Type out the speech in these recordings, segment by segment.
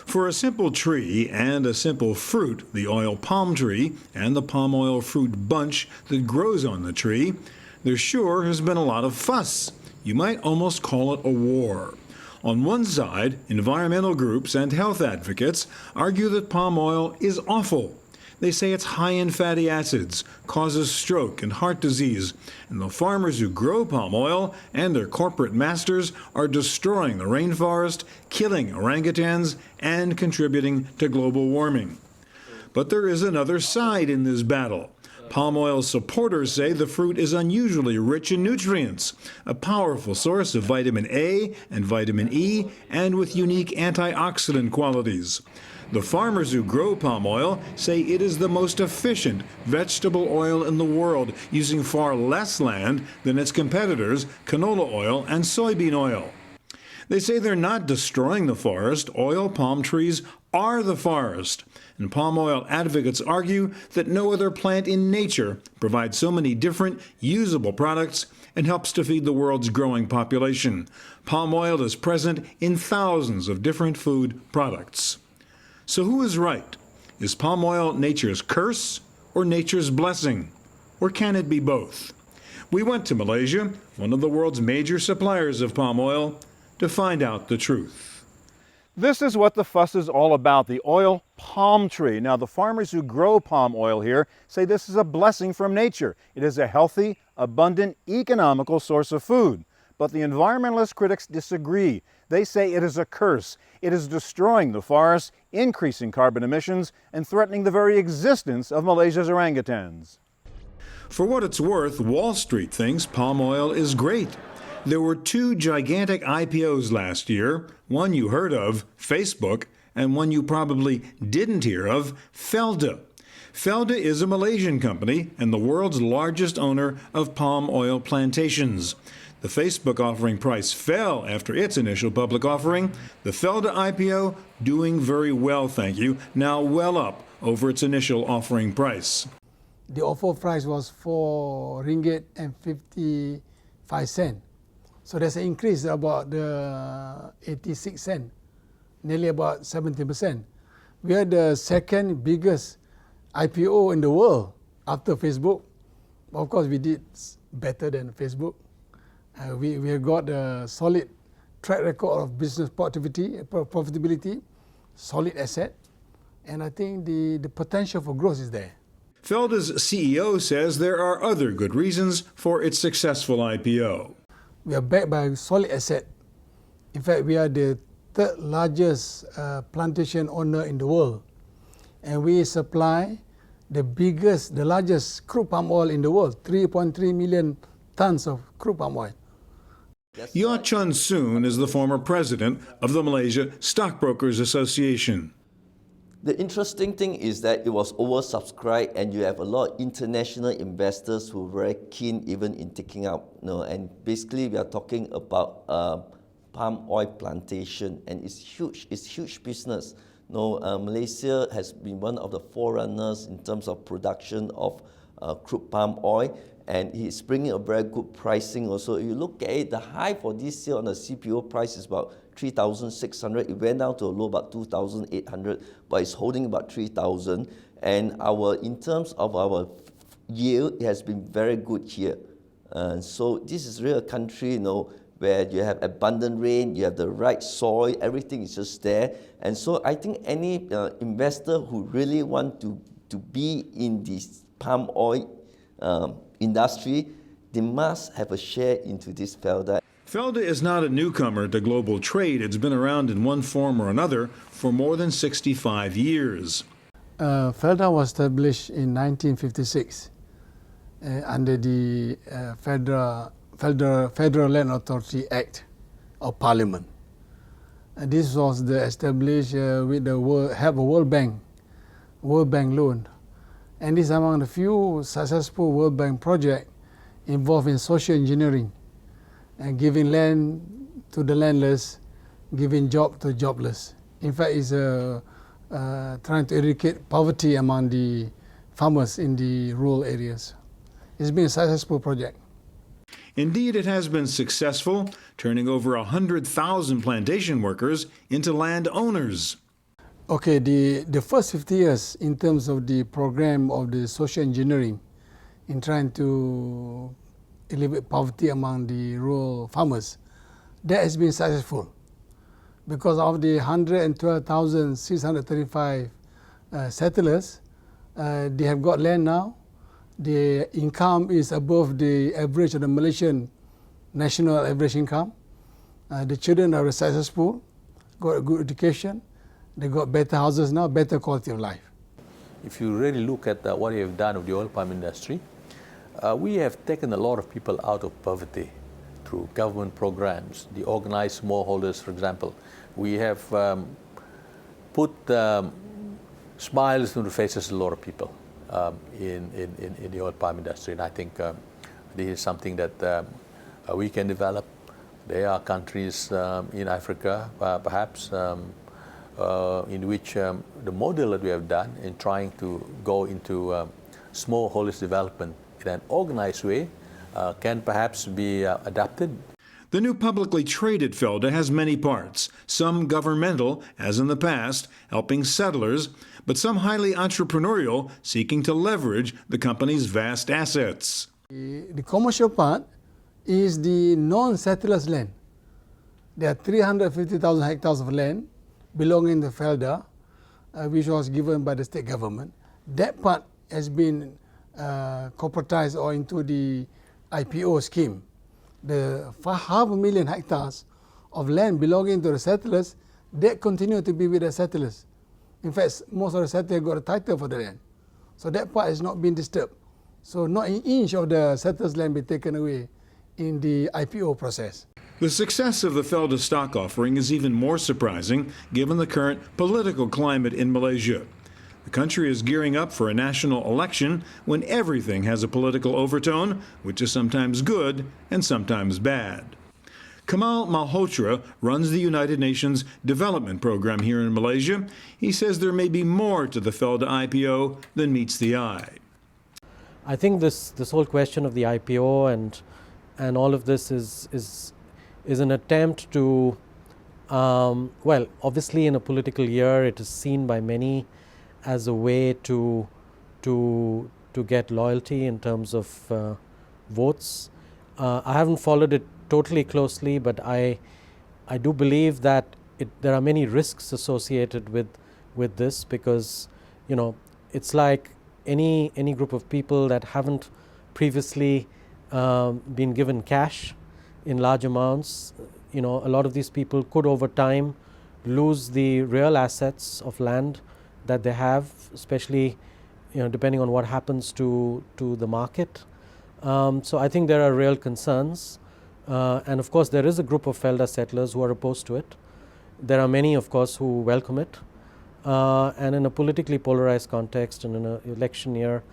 For a simple tree and a simple fruit, the oil palm tree and the palm oil fruit bunch that grows on the tree, there sure has been a lot of fuss. You might almost call it a war. On one side, environmental groups and health advocates argue that palm oil is awful. They say it's high in fatty acids, causes stroke and heart disease, and the farmers who grow palm oil and their corporate masters are destroying the rainforest, killing orangutans, and contributing to global warming. But there is another side in this battle. Palm oil supporters say the fruit is unusually rich in nutrients, a powerful source of vitamin A and vitamin E, and with unique antioxidant qualities. The farmers who grow palm oil say it is the most efficient vegetable oil in the world, using far less land than its competitors, canola oil and soybean oil. They say they're not destroying the forest. Oil palm trees are the forest. And palm oil advocates argue that no other plant in nature provides so many different, usable products and helps to feed the world's growing population. Palm oil is present in thousands of different food products. So who is right? Is palm oil nature's curse or nature's blessing? Or can it be both? We went to Malaysia, one of the world's major suppliers of palm oil, to find out the truth. This is what the fuss is all about, the oil palm tree. Now, the farmers who grow palm oil here say this is a blessing from nature. It is a healthy, abundant, economical source of food. But the environmentalist critics disagree. They say it is a curse. It is destroying the forests, increasing carbon emissions, and threatening the very existence of Malaysia's orangutans. For what it's worth, Wall Street thinks palm oil is great. There were two gigantic IPOs last year, one you heard of, Facebook, and one you probably didn't hear of, FELDA. FELDA is a Malaysian company and the world's largest owner of palm oil plantations. The Facebook offering price fell after its initial public offering. The FELDA IPO doing very well, thank you, now well up over its initial offering price. The offer price was RM4.55. So there's an increase about the 86 cents, nearly about 70%. We are the second biggest IPO in the world after Facebook. Of course, we did better than Facebook. We have got a solid track record of business profitability, solid asset, and I think the potential for growth is there. FELDA's CEO says there are other good reasons for its successful IPO. We are backed by a solid asset. In fact, we are the third largest plantation owner in the world, and we supply the largest crude palm oil in the world, 3.3 million tons of crude palm oil. Yaw Chun Soon is the former president of the Malaysia Stockbrokers Association. The interesting thing is that it was oversubscribed, and you have a lot of international investors who are very keen even in taking up. And basically we are talking about palm oil plantation, and it's huge business. Malaysia has been one of the forerunners in terms of production of crude palm oil, and it's bringing a very good pricing also. If you look at it, the high for this year on the CPO price is about 3,600. It went down to a low about 2,800, but it's holding about 3,000. And in terms of our yield, it has been very good here. So this is really a country, where you have abundant rain, you have the right soil, everything is just there. And so I think any investor who really want to be in this palm oil industry, they must have a share into this FELDA. FELDA is not a newcomer to global trade. It's been around in one form or another for more than 65 years. FELDA was established in 1956 under the Federal Land Authority Act of Parliament. This was established with the help of World Bank loan. And this is among the few successful World Bank projects involved in social engineering and giving land to the landless, giving job to jobless. In fact, it's trying to eradicate poverty among the farmers in the rural areas. It's been a successful project. Indeed, it has been successful, turning over 100,000 plantation workers into landowners. Okay, the first 50 years in terms of the program of the social engineering in trying to alleviate poverty among the rural farmers, that has been successful. Because of the 112,635 settlers, they have got land now. The income is above the average of the Malaysian national average income. The children are successful, got a good education. They got better houses now, better quality of life. If you really look at what we have done with the oil palm industry, we have taken a lot of people out of poverty through government programs, the organized smallholders, for example. We have put smiles on the faces of a lot of people in the oil palm industry, and I think this is something that we can develop. There are countries in Africa, perhaps, in which the model that we have done in trying to go into smallholders development in an organized way can perhaps be adapted. The new publicly traded FELDA has many parts, some governmental, as in the past, helping settlers, but some highly entrepreneurial, seeking to leverage the company's vast assets. The commercial part is the non-settlers' land. There are 350,000 hectares of land belonging to FELDA, which was given by the state government. That part has been corporatized or into the IPO scheme. The 500,000 hectares of land belonging to the settlers, that continue to be with the settlers. In fact, most of the settlers got a title for the land. So that part has not been disturbed. So not an inch of the settlers' land be taken away in the IPO process. The success of the FELDA stock offering is even more surprising given the current political climate in Malaysia. The country is gearing up for a national election when everything has a political overtone, which is sometimes good and sometimes bad. Kamal Malhotra runs the United Nations Development Program here in Malaysia. He says there may be more to the FELDA IPO than meets the eye. I think this whole question of the IPO and all of this is an attempt to, well, obviously in a political year it is seen by many as a way to get loyalty in terms of votes. I haven't followed it totally closely, but I do believe that there are many risks associated with this, because it's like any group of people that haven't previously been given cash in large amounts. A lot of these people could over time lose the real assets of land that they have, especially depending on what happens to the market. So I think there are real concerns, and of course there is a group of FELDA settlers who are opposed to it. There are many, of course, who welcome it, and in a politically polarized context and in an election year,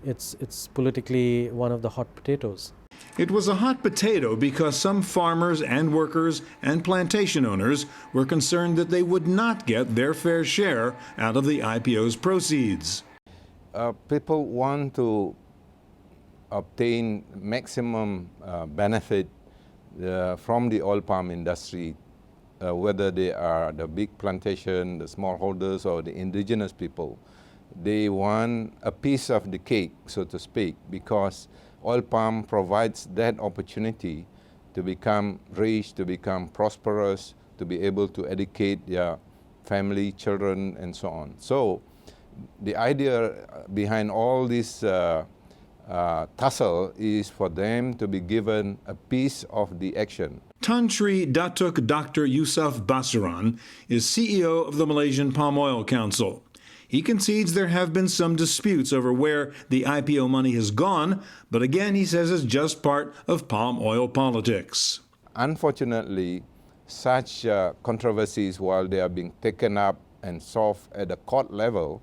it's politically one of the hot potatoes. It was a hot potato because some farmers and workers and plantation owners were concerned that they would not get their fair share out of the IPO's proceeds. People want to obtain maximum benefit from the oil palm industry, whether they are the big plantation, the smallholders, or the indigenous people. They want a piece of the cake, so to speak, because oil palm provides that opportunity to become rich, to become prosperous, to be able to educate their family, children, and so on. So the idea behind all this tussle is for them to be given a piece of the action. Tan Sri Datuk Dr. Yusof Basiron is CEO of the Malaysian Palm Oil Council. He concedes there have been some disputes over where the IPO money has gone, but again he says it's just part of palm oil politics. Unfortunately, such controversies, while they are being taken up and solved at the court level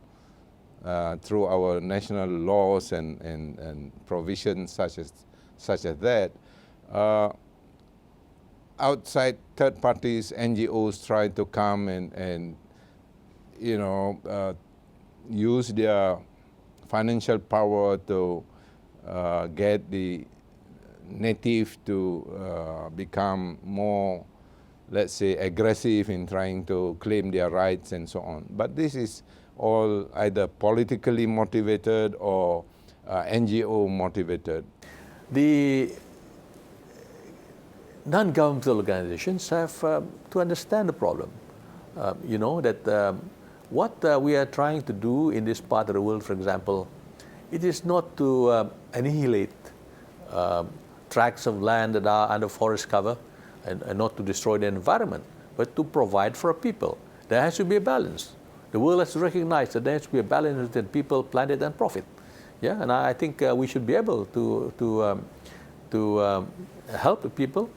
through our national laws and provisions such as that, outside third parties, NGOs try to come and use their financial power to get the native to become more let's say, aggressive in trying to claim their rights and so on. But this is all either politically motivated or NGO motivated. The non-governmental organizations have to understand the problem. You know, that what we are trying to do in this part of the world, for example, it is not to annihilate tracts of land that are under forest cover and not to destroy the environment, but to provide for a people. There has to be a balance. The world has to recognize that there has to be a balance between people, planet, and profit. Yeah, and I think we should be able to help the people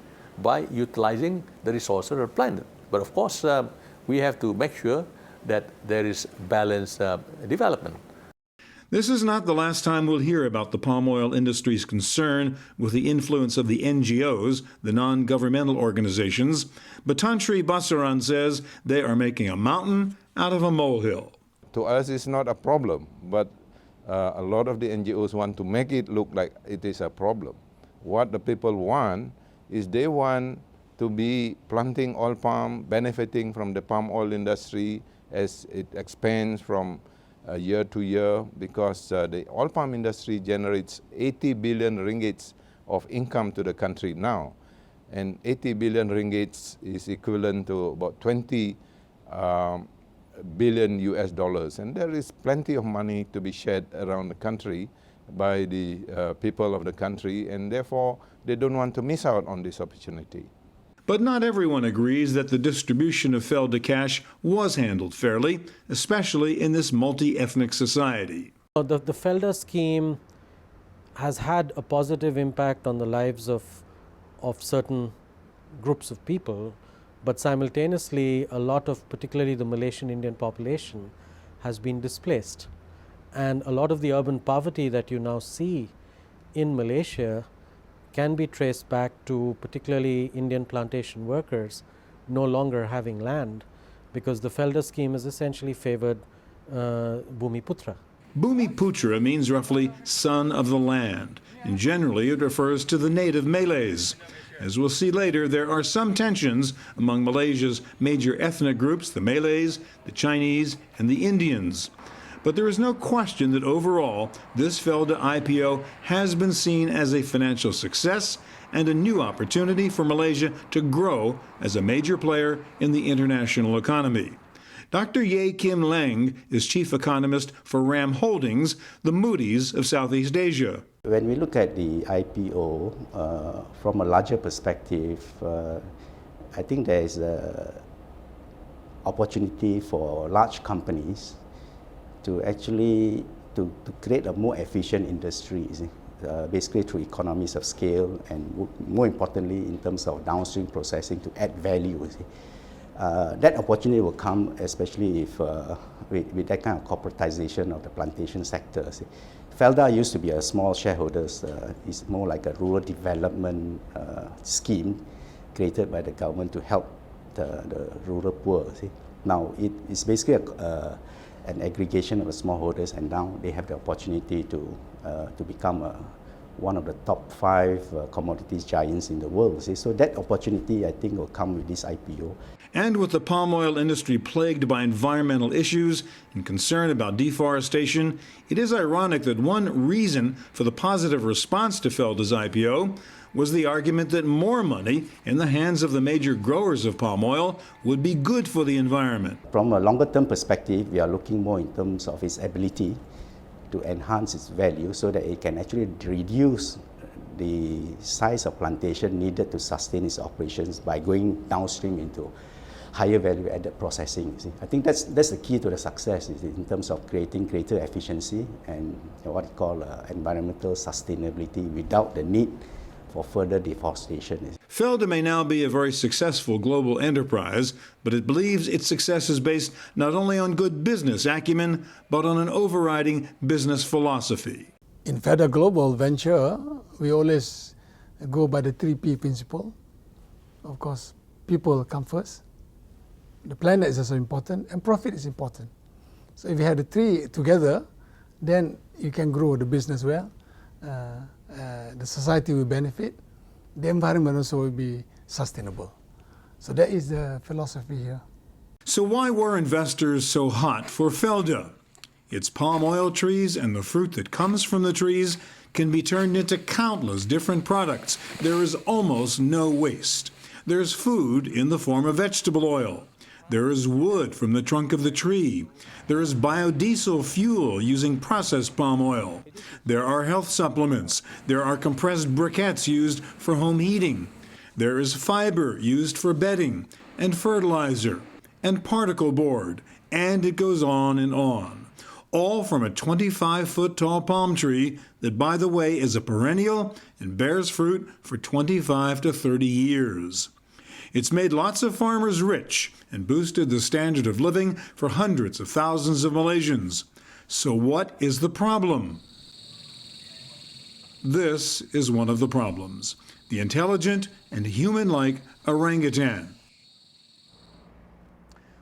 by utilizing the resources of the planet. But of course, we have to make sure that there is balanced development. This is not the last time we'll hear about the palm oil industry's concern with the influence of the NGOs, the non-governmental organizations, but Tan Sri Basiron says they are making a mountain out of a molehill. To us, it's not a problem, but a lot of the NGOs want to make it look like it is a problem. What the people want is they want to be planting oil palm, benefiting from the palm oil industry as it expands from year to year, because the oil palm industry generates 80 billion ringgits of income to the country now. And 80 billion ringgits is equivalent to about 20 billion US dollars. And there is plenty of money to be shed around the country by the people of the country, and therefore they don't want to miss out on this opportunity. But not everyone agrees that the distribution of FELDA cash was handled fairly, especially in this multi-ethnic society. The FELDA scheme has had a positive impact on the lives of certain groups of people, but simultaneously a lot of, particularly the Malaysian Indian population, has been displaced. And a lot of the urban poverty that you now see in Malaysia can be traced back to particularly Indian plantation workers no longer having land, because the FELDA scheme has essentially favored Bumiputra. Bumiputra means roughly son of the land, and generally it refers to the native Malays. As we'll see later, there are some tensions among Malaysia's major ethnic groups, the Malays, the Chinese, and the Indians. But there is no question that overall, this FELDA IPO has been seen as a financial success and a new opportunity for Malaysia to grow as a major player in the international economy. Dr. Kim Leng is chief economist for RAM Holdings, the Moody's of Southeast Asia. When we look at the IPO from a larger perspective, I think there is an opportunity for large companies to actually to create a more efficient industry, basically through economies of scale, and more importantly in terms of downstream processing to add value. That opportunity will come especially if with that kind of corporatization of the plantation sector. FELDA used to be a small shareholder. It's more like a rural development scheme created by the government to help the rural poor. Now it is basically an aggregation of the smallholders, and now they have the opportunity to become one of the top 5 commodities giants in the world. So that opportunity, I think, will come with this IPO. And with the palm oil industry plagued by environmental issues and concern about deforestation, it is ironic that one reason for the positive response to FELDA's IPO was the argument that more money in the hands of the major growers of palm oil would be good for the environment. From a longer-term perspective, we are looking more in terms of its ability to enhance its value so that it can actually reduce the size of plantation needed to sustain its operations by going downstream into higher value-added processing. I think that's the key to the success in terms of creating greater efficiency and what we call environmental sustainability without the need for further deforestation. FELDA may now be a very successful global enterprise, but it believes its success is based not only on good business acumen, but on an overriding business philosophy. In FELDA Global Venture, we always go by the 3P principle. Of course, people come first, the planet is also important, and profit is important. So if you have the 3 together, then you can grow the business well. The society will benefit, the environment also will be sustainable. So that is the philosophy here. So why were investors so hot for FELDA? Its palm oil trees and the fruit that comes from the trees can be turned into countless different products. There is almost no waste. There's food in the form of vegetable oil. There is wood from the trunk of the tree. There is biodiesel fuel using processed palm oil. There are health supplements. There are compressed briquettes used for home heating. There is fiber used for bedding, and fertilizer, and particle board, and it goes on and on. All from a 25-foot tall palm tree that, by the way, is a perennial and bears fruit for 25 to 30 years. It's made lots of farmers rich and boosted the standard of living for hundreds of thousands of Malaysians. So what is the problem? This is one of the problems: the intelligent and human-like orangutan.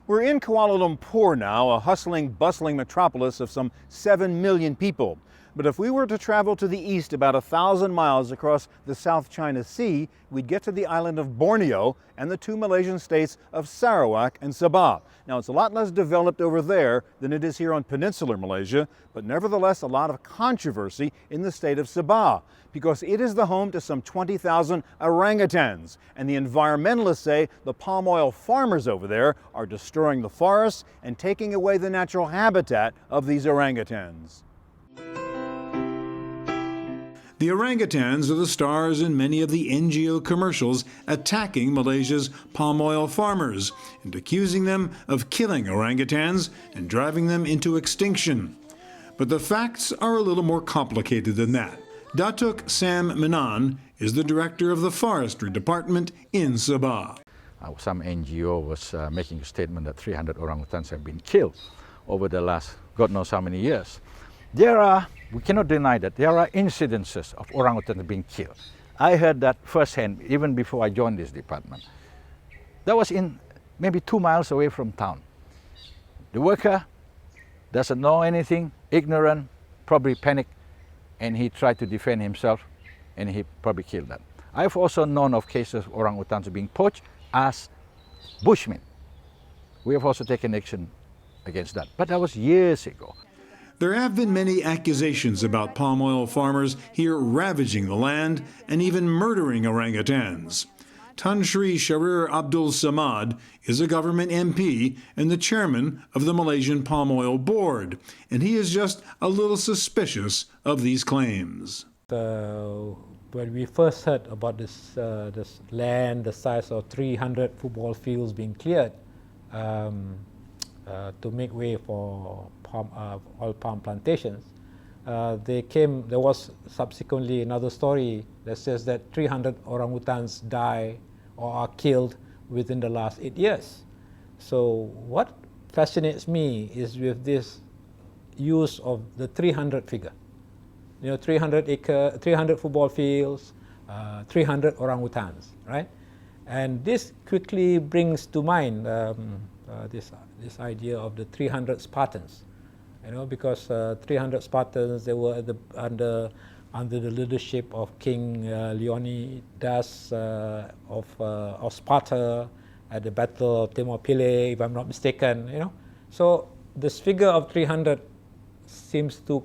We're in Kuala Lumpur now, a hustling, bustling metropolis of some 7 million people. But if we were to travel to the east about 1,000 miles across the South China Sea, we'd get to the island of Borneo and the two Malaysian states of Sarawak and Sabah. Now, it's a lot less developed over there than it is here on peninsular Malaysia, but nevertheless a lot of controversy in the state of Sabah, because it is the home to some 20,000 orangutans. And the environmentalists say the palm oil farmers over there are destroying the forests and taking away the natural habitat of these orangutans. The orangutans are the stars in many of the NGO commercials attacking Malaysia's palm oil farmers and accusing them of killing orangutans and driving them into extinction. But the facts are a little more complicated than that. Datuk Sam Mannan is the director of the Forestry Department in Sabah. Some NGO was making a statement that 300 orangutans have been killed over the last God knows how many years. We cannot deny that there are incidences of orangutans being killed. I heard that firsthand even before I joined this department. That was in maybe 2 miles away from town. The worker doesn't know anything, ignorant, probably panicked, and he tried to defend himself, and he probably killed that. I've also known of cases of orangutans being poached as bushmen. We have also taken action against that, but that was years ago. There have been many accusations about palm oil farmers here ravaging the land and even murdering orangutans. Tan Sri Sharir Abdul Samad is a government MP and the chairman of the Malaysian Palm Oil Board, and he is just a little suspicious of these claims. When we first heard about this land the size of 300 football fields being cleared to make way for oil palm plantations, there was subsequently another story that says that 300 orangutans die or are killed within the last 8 years. So what fascinates me is with this use of the 300 figure. 300 football fields, 300 orangutans, right? And this quickly brings to mind this idea of the 300 Spartans. Because 300 Spartans, they were under the leadership of King Leonidas of Sparta at the Battle of Thermopylae, if I'm not mistaken. So this figure of 300 seems too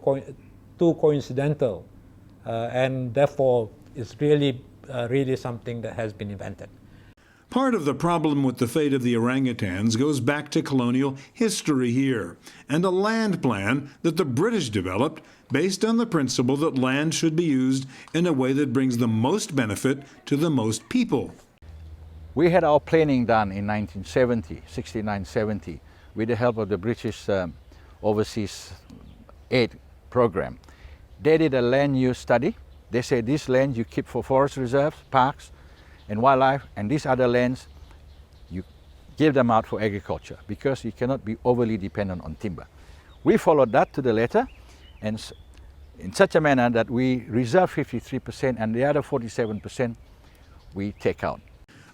coincidental, and therefore is really something that has been invented. Part of the problem with the fate of the orangutans goes back to colonial history here and a land plan that the British developed based on the principle that land should be used in a way that brings the most benefit to the most people. We had our planning done in 1969-70 with the help of the British Overseas Aid Program. They did a land use study. They said this land you keep for forest reserves, parks, and wildlife, and these other lands, you give them out for agriculture because you cannot be overly dependent on timber. We followed that to the letter, and in such a manner that we reserve 53% and the other 47% we take out.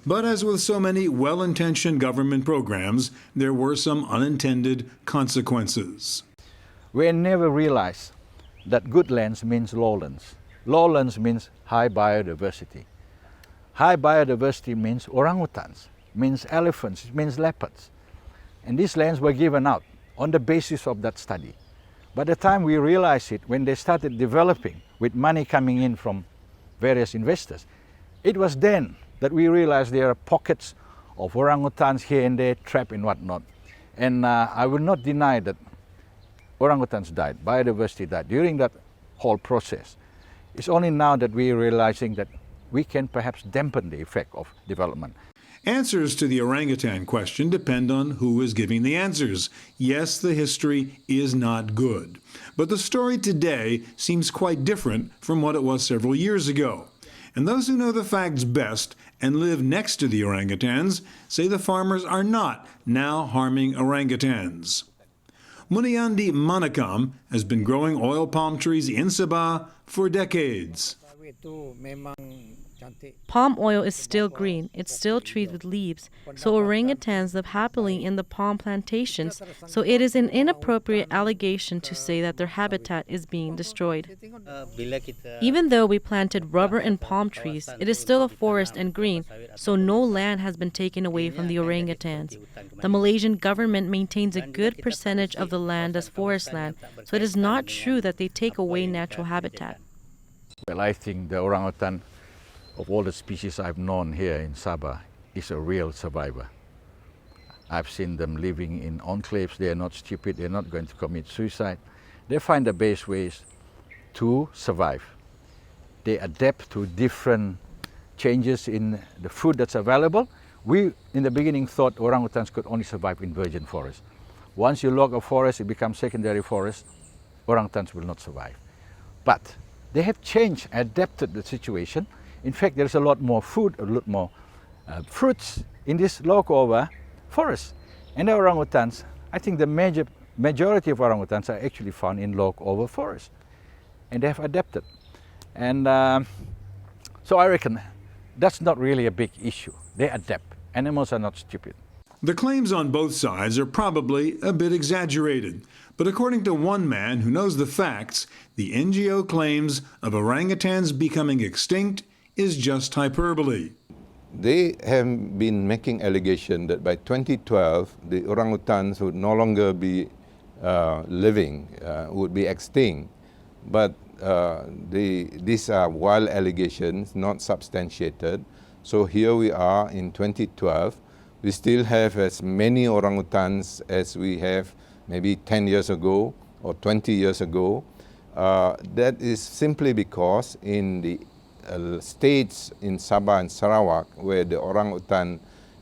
But as with so many well-intentioned government programs, there were some unintended consequences. We never realized that good lands means lowlands. Lowlands means high biodiversity. High biodiversity means orangutans. means elephants, it means leopards. And these lands were given out on the basis of that study. By the time we realized it, when they started developing with money coming in from various investors, it was then that we realized there are pockets of orangutans here and there trapped and whatnot. And I will not deny that orangutans died, biodiversity died during that whole process. It's only now that we are realizing that we can perhaps dampen the effect of development. Answers to the orangutan question depend on who is giving the answers. Yes, the history is not good. But the story today seems quite different from what it was several years ago. And those who know the facts best and live next to the orangutans say the farmers are not now harming orangutans. Muniandy Manikam has been growing oil palm trees in Sabah for decades. Palm oil is still green, it's still trees with leaves, so orangutans live happily in the palm plantations, so it is an inappropriate allegation to say that their habitat is being destroyed. Even though we planted rubber and palm trees, it is still a forest and green, so no land has been taken away from the orangutans. The Malaysian government maintains a good percentage of the land as forest land, so it is not true that they take away natural habitat. Well, I think the orangutan, of all the species I've known here in Sabah, is a real survivor. I've seen them living in enclaves. They are not stupid. They're not going to commit suicide. They find the best ways to survive. They adapt to different changes in the food that's available. We, in the beginning, thought orangutans could only survive in virgin forest. Once you log a forest, it becomes secondary forest, orangutans will not survive. But they have changed, adapted the situation. In fact, there's a lot more food, a lot more fruits in this log-over forest. And the orangutans, I think the majority of orangutans are actually found in log-over forest. And they have adapted. And so I reckon that's not really a big issue. They adapt. Animals are not stupid. The claims on both sides are probably a bit exaggerated, but according to one man who knows the facts, the NGO claims of orangutans becoming extinct is just hyperbole. They have been making allegation that by 2012 the orangutans would no longer be living, would be extinct. But these are wild allegations, not substantiated. So here we are in 2012. We still have as many orangutans as we have maybe 10 years ago or 20 years ago. That is simply because in the states in Sabah and Sarawak where the orangutan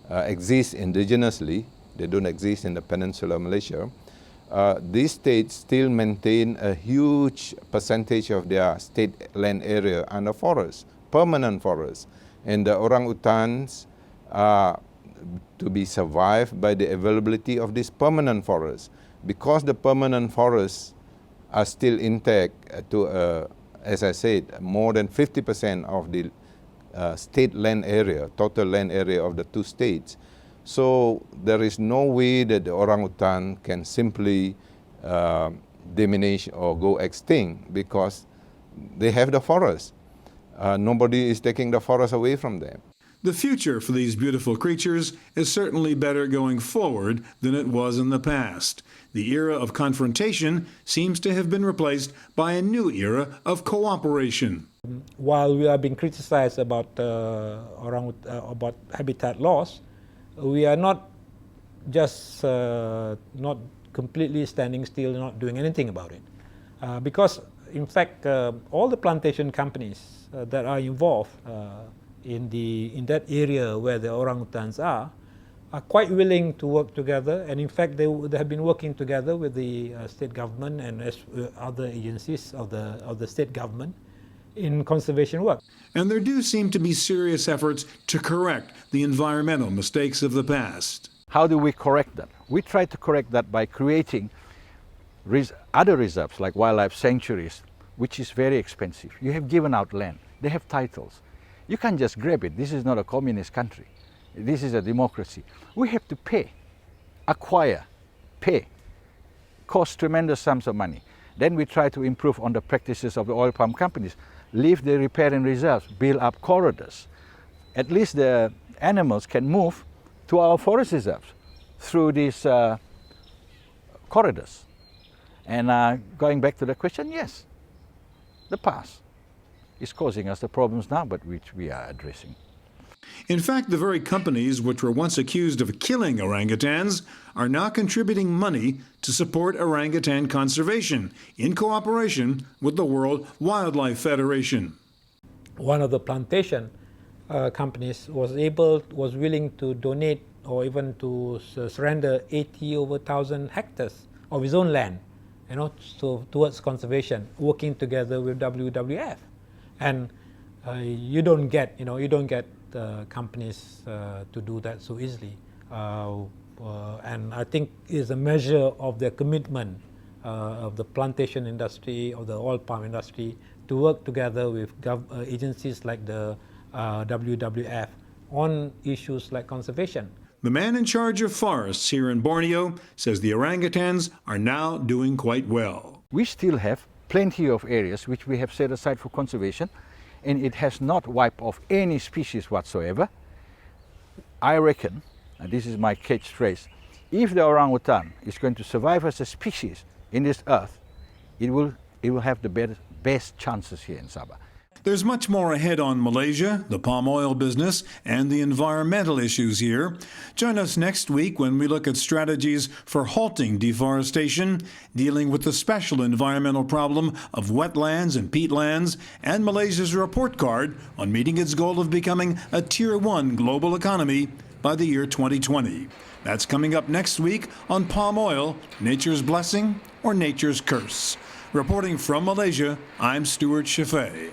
exists indigenously, they don't exist in the peninsular Malaysia, these states still maintain a huge percentage of their state land area under forest, permanent forest. And the orangutans are to be survived by the availability of this permanent forest. Because the permanent forests are still intact to, as I said, more than 50% of the state land area, total land area of the two states. So there is no way that the orangutan can simply diminish or go extinct because they have the forest. Nobody is taking the forest away from them. The future for these beautiful creatures is certainly better going forward than it was in the past. The era of confrontation seems to have been replaced by a new era of cooperation. While we are being criticized about about habitat loss, we are not just not completely standing still, not doing anything about it, because in fact all the plantation companies that are involved in that area where the orangutans are quite willing to work together, and in fact they have been working together with the state government and other agencies of the state government in conservation work. And there do seem to be serious efforts to correct the environmental mistakes of the past. How do we correct that? We try to correct that by creating other reserves like wildlife sanctuaries, which is very expensive. You have given out land, they have titles. You can't just grab it. This is not a communist country. This is a democracy. We have to pay, acquire, pay. Cost tremendous sums of money. Then we try to improve on the practices of the oil palm companies. Leave the riparian reserves, build up corridors. At least the animals can move to our forest reserves through these corridors. And going back to the question, yes, the past is causing us the problems now, but which we are addressing. In fact, the very companies which were once accused of killing orangutans are now contributing money to support orangutan conservation in cooperation with the World Wildlife Federation. One of the plantation companies was willing to donate or even to surrender 80,000 hectares of his own land, so towards conservation, working together with WWF. And you don't get companies to do that so easily. And I think is a measure of their commitment of the plantation industry, of the oil palm industry, to work together with agencies like the WWF on issues like conservation. The man in charge of forests here in Borneo says the orangutans are now doing quite well. We still have plenty of areas which we have set aside for conservation, and it has not wiped off any species whatsoever. I reckon, and this is my catchphrase, if the orangutan is going to survive as a species in this earth, it will have the best chances here in Sabah. There's much more ahead on Malaysia, the palm oil business, and the environmental issues here. Join us next week when we look at strategies for halting deforestation, dealing with the special environmental problem of wetlands and peatlands, and Malaysia's report card on meeting its goal of becoming a Tier 1 global economy by the year 2020. That's coming up next week on Palm Oil, Nature's Blessing or Nature's Curse. Reporting from Malaysia, I'm Stewart Cheifet.